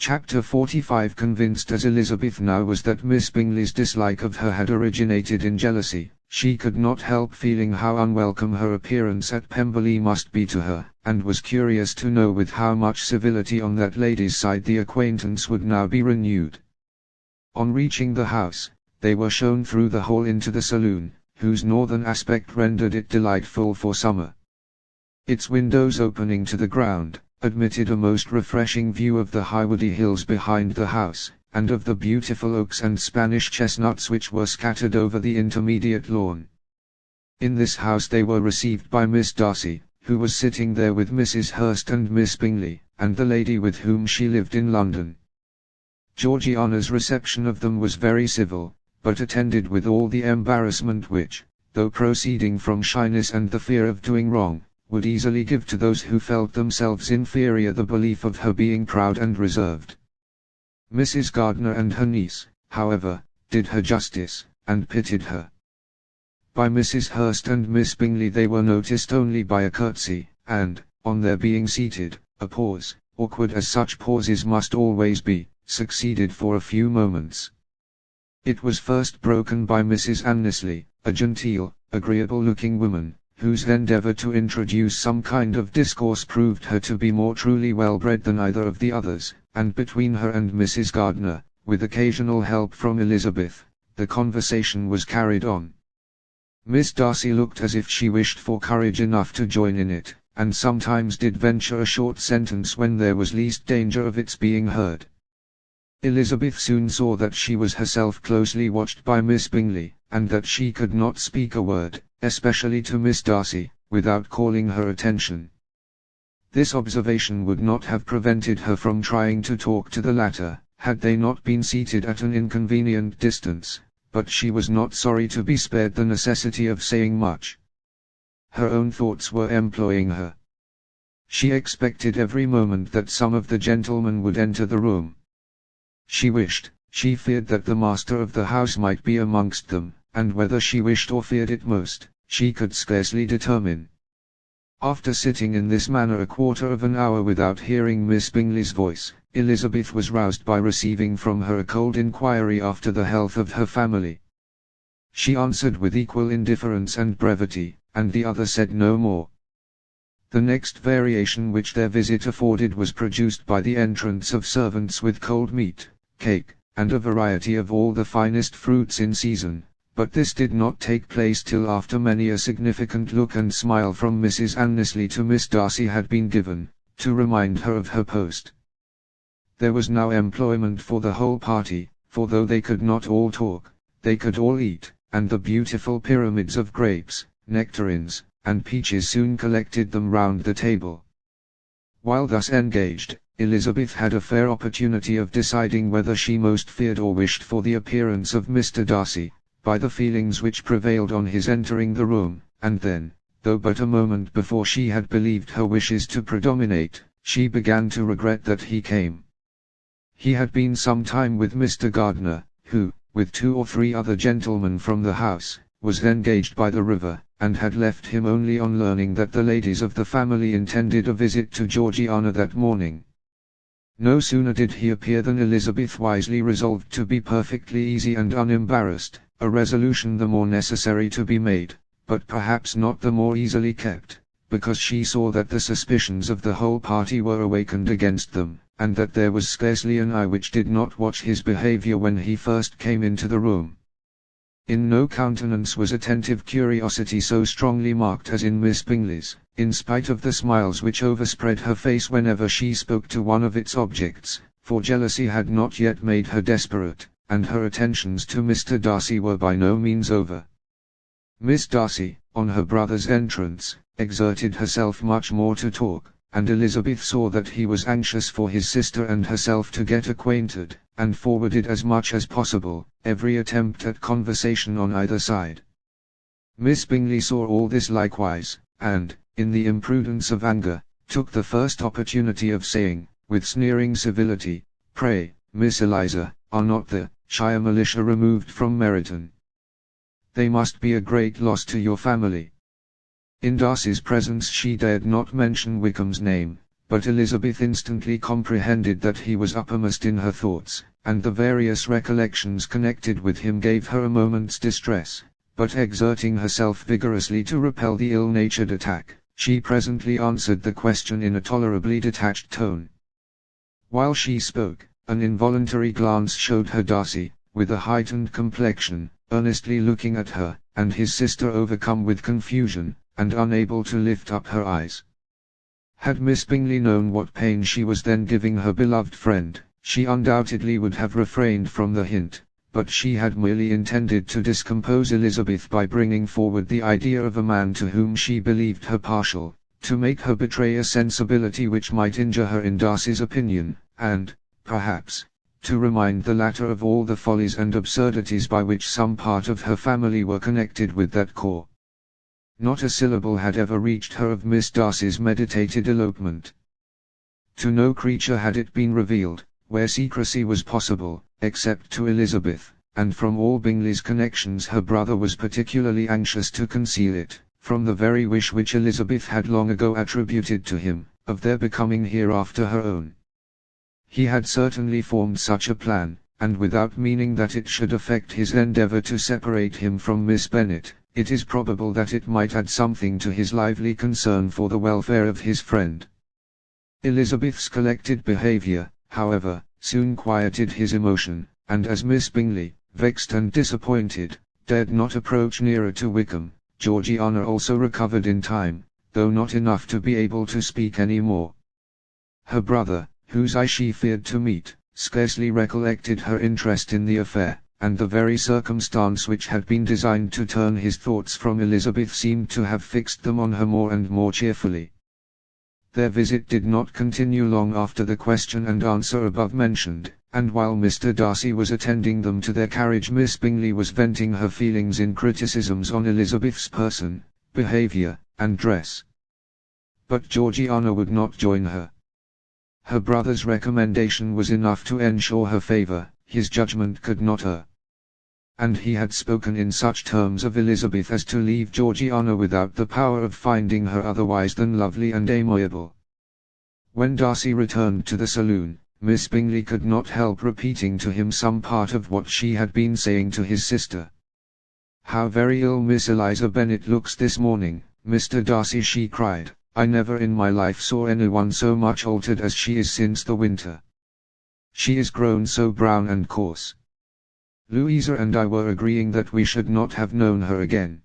Chapter 45. Convinced as Elizabeth now was that Miss Bingley's dislike of her had originated in jealousy, she could not help feeling how unwelcome her appearance at Pemberley must be to her, and was curious to know with how much civility on that lady's side the acquaintance would now be renewed. On reaching the house, they were shown through the hall into the saloon, whose northern aspect rendered it delightful for summer. Its windows opening to the ground admitted a most refreshing view of the high woody hills behind the house, and of the beautiful oaks and Spanish chestnuts which were scattered over the intermediate lawn. In this house they were received by Miss Darcy, who was sitting there with Mrs. Hurst and Miss Bingley, and the lady with whom she lived in London. Georgiana's reception of them was very civil, but attended with all the embarrassment which, though proceeding from shyness and the fear of doing wrong, would easily give to those who felt themselves inferior the belief of her being proud and reserved. Mrs. Gardiner and her niece, however, did her justice, and pitied her. By Mrs. Hurst and Miss Bingley they were noticed only by a curtsy, and, on their being seated, a pause, awkward as such pauses must always be, succeeded for a few moments. It was first broken by Mrs. Annesley, a genteel, agreeable-looking woman, whose endeavour to introduce some kind of discourse proved her to be more truly well-bred than either of the others, and between her and Mrs. Gardiner, with occasional help from Elizabeth, the conversation was carried on. Miss Darcy looked as if she wished for courage enough to join in it, and sometimes did venture a short sentence when there was least danger of its being heard. Elizabeth soon saw that she was herself closely watched by Miss Bingley, and that she could not speak a word, especially to Miss Darcy, without calling her attention. This observation would not have prevented her from trying to talk to the latter, had they not been seated at an inconvenient distance, but she was not sorry to be spared the necessity of saying much. Her own thoughts were employing her. She expected every moment that some of the gentlemen would enter the room. She feared that the master of the house might be amongst them, and whether she wished or feared it most, she could scarcely determine. After sitting in this manner a quarter of an hour without hearing Miss Bingley's voice, Elizabeth was roused by receiving from her a cold inquiry after the health of her family. She answered with equal indifference and brevity, and the other said no more. The next variation which their visit afforded was produced by the entrance of servants with cold meat, cake, and a variety of all the finest fruits in season. But this did not take place till after many a significant look and smile from Mrs. Annesley to Miss Darcy had been given, to remind her of her post. There was now employment for the whole party, for though they could not all talk, they could all eat, and the beautiful pyramids of grapes, nectarines, and peaches soon collected them round the table. While thus engaged, Elizabeth had a fair opportunity of deciding whether she most feared or wished for the appearance of Mr. Darcy, by the feelings which prevailed on his entering the room, and then, though but a moment before she had believed her wishes to predominate, she began to regret that he came. He had been some time with Mr. Gardiner, who, with 2 or 3 other gentlemen from the house, was engaged by the river, and had left him only on learning that the ladies of the family intended a visit to Georgiana that morning. No sooner did he appear than Elizabeth wisely resolved to be perfectly easy and unembarrassed, a resolution the more necessary to be made, but perhaps not the more easily kept, because she saw that the suspicions of the whole party were awakened against them, and that there was scarcely an eye which did not watch his behaviour when he first came into the room. In no countenance was attentive curiosity so strongly marked as in Miss Bingley's, in spite of the smiles which overspread her face whenever she spoke to one of its objects, for jealousy had not yet made her desperate, and her attentions to Mr. Darcy were by no means over. Miss Darcy, on her brother's entrance, exerted herself much more to talk, and Elizabeth saw that he was anxious for his sister and herself to get acquainted, and forwarded as much as possible every attempt at conversation on either side. Miss Bingley saw all this likewise, and, in the imprudence of anger, took the first opportunity of saying, with sneering civility, "Pray, Miss Eliza, are not the shire militia removed from Meryton? They must be a great loss to your family." In Darcy's presence she dared not mention Wickham's name, but Elizabeth instantly comprehended that he was uppermost in her thoughts, and the various recollections connected with him gave her a moment's distress, but exerting herself vigorously to repel the ill-natured attack, she presently answered the question in a tolerably detached tone. While she spoke, an involuntary glance showed her Darcy, with a heightened complexion, earnestly looking at her, and his sister overcome with confusion, and unable to lift up her eyes. Had Miss Bingley known what pain she was then giving her beloved friend, she undoubtedly would have refrained from the hint, but she had merely intended to discompose Elizabeth by bringing forward the idea of a man to whom she believed her partial, to make her betray a sensibility which might injure her in Darcy's opinion, and, perhaps, to remind the latter of all the follies and absurdities by which some part of her family were connected with that corps. Not a syllable had ever reached her of Miss Darcy's meditated elopement. To no creature had it been revealed, where secrecy was possible, except to Elizabeth, and from all Bingley's connections her brother was particularly anxious to conceal it, from the very wish which Elizabeth had long ago attributed to him, of their becoming hereafter her own. He had certainly formed such a plan, and without meaning that it should affect his endeavour to separate him from Miss Bennet, it is probable that it might add something to his lively concern for the welfare of his friend. Elizabeth's collected behaviour, however, soon quieted his emotion, and as Miss Bingley, vexed and disappointed, dared not approach nearer to Wickham, Georgiana also recovered in time, though not enough to be able to speak any more. Her brother, whose eye she feared to meet, scarcely recollected her interest in the affair, and the very circumstance which had been designed to turn his thoughts from Elizabeth seemed to have fixed them on her more and more cheerfully. Their visit did not continue long after the question and answer above mentioned, and while Mr. Darcy was attending them to their carriage, Miss Bingley was venting her feelings in criticisms on Elizabeth's person, behaviour, and dress. But Georgiana would not join her. Her brother's recommendation was enough to ensure her favour, his judgment could not err. And he had spoken in such terms of Elizabeth as to leave Georgiana without the power of finding her otherwise than lovely and amiable. When Darcy returned to the saloon, Miss Bingley could not help repeating to him some part of what she had been saying to his sister. "How very ill Miss Eliza Bennet looks this morning, Mr. Darcy," she cried. "I never in my life saw anyone so much altered as she is since the winter. She is grown so brown and coarse. Louisa and I were agreeing that we should not have known her again."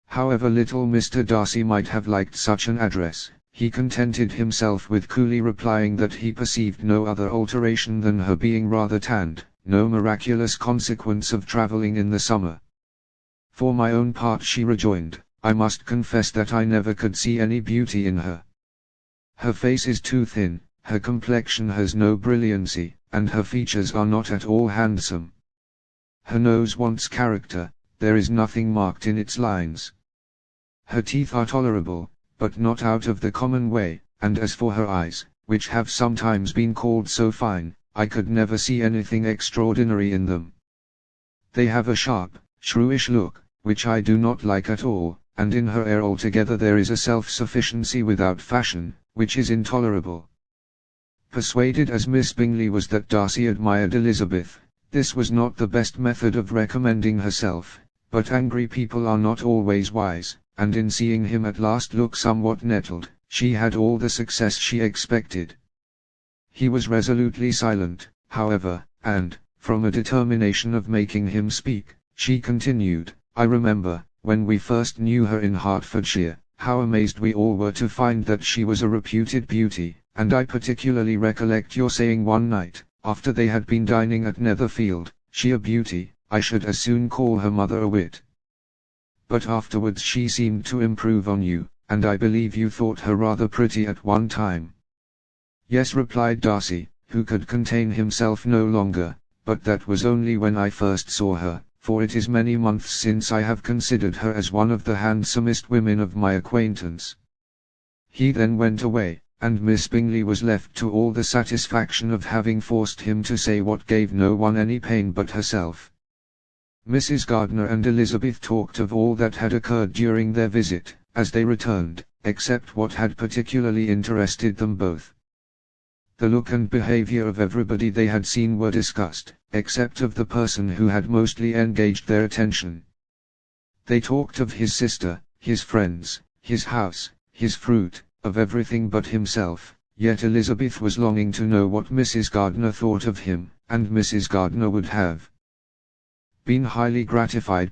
However little Mr. Darcy might have liked such an address, he contented himself with coolly replying that he perceived no other alteration than her being rather tanned, no miraculous consequence of travelling in the summer. "For my own part," she rejoined, "I must confess that I never could see any beauty in her. Her face is too thin, her complexion has no brilliancy, and her features are not at all handsome. Her nose wants character, there is nothing marked in its lines. Her teeth are tolerable, but not out of the common way, and as for her eyes, which have sometimes been called so fine, I could never see anything extraordinary in them. They have a sharp, shrewish look, which I do not like at all, and in her air altogether there is a self-sufficiency without fashion, which is intolerable." Persuaded as Miss Bingley was that Darcy admired Elizabeth, this was not the best method of recommending herself, but angry people are not always wise, and in seeing him at last look somewhat nettled, she had all the success she expected. He was resolutely silent, however, and, from a determination of making him speak, she continued, "I remember, when we first knew her in Hertfordshire, how amazed we all were to find that she was a reputed beauty, and I particularly recollect your saying one night, after they had been dining at Netherfield, 'She a beauty, I should as soon call her mother a wit.' But afterwards she seemed to improve on you, and I believe you thought her rather pretty at one time." "Yes," replied Darcy, who could contain himself no longer, "but that was only when I first saw her, for it is many months since I have considered her as one of the handsomest women of my acquaintance." He then went away, and Miss Bingley was left to all the satisfaction of having forced him to say what gave no one any pain but herself. Mrs. Gardiner and Elizabeth talked of all that had occurred during their visit, as they returned, except what had particularly interested them both. The look and behavior of everybody they had seen were discussed, except of the person who had mostly engaged their attention. They talked of his sister, his friends, his house, his fruit, of everything but himself, yet Elizabeth was longing to know what Mrs. Gardiner thought of him, and Mrs. Gardiner would have been highly gratified